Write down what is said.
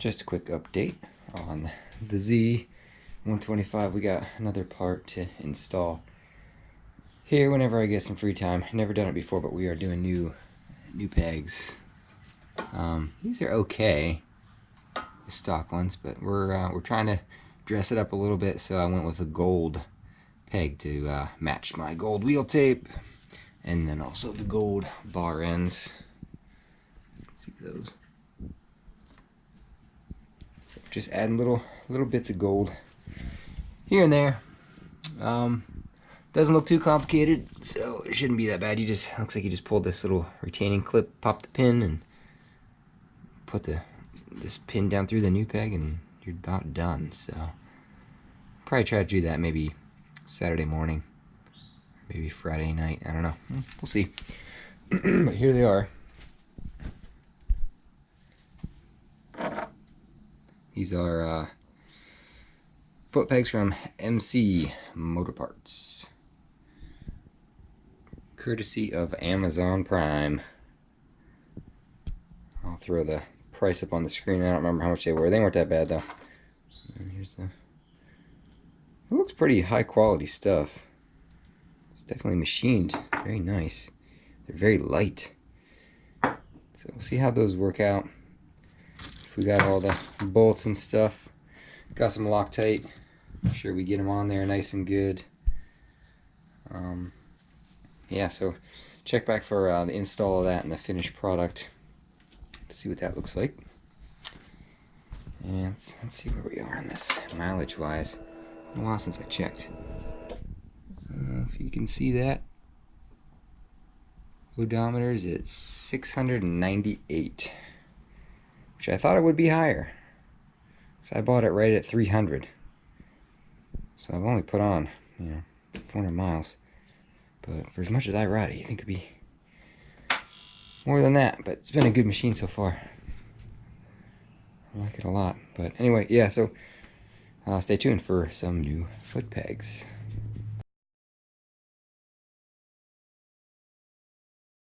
Just a quick update on the Z125. We got another part to install here whenever I get some free time. Never done it before, but we are doing new pegs. These are okay, the stock ones, but we're trying to dress it up a little bit, so I went with a gold peg to match my gold wheel tape, and then also the gold bar ends. See those? So just adding little bits of gold here and there. Doesn't look too complicated, so it shouldn't be that bad. Looks like you just pulled this little retaining clip, pop the pin, and put this pin down through the new peg, and you're about done. So probably try to do that maybe Saturday morning, maybe Friday night. I don't know. We'll see. But here they are. These are foot pegs from MC Motor Parts, courtesy of Amazon Prime. I'll throw the price up on the screen. I don't remember how much they were. They weren't that bad though. And here's the. It looks pretty high quality stuff. It's definitely machined. Very nice. They're very light. So we'll see how those work out. If we got all the bolts and stuff. Got some Loctite. Make sure we get them on there nice and good. Yeah, so check back for the install of that and the finished product. See what that looks like. And let's see where we are on this mileage wise. It's been a while since I checked. If you can see that, odometer's at 698, which I thought it would be higher. So I bought it right at 300. So I've only put on, 400 miles. But for as much as I ride it, you think it'd be more than that. But it's been a good machine so far. I like it a lot. But anyway, yeah, so stay tuned for some new foot pegs.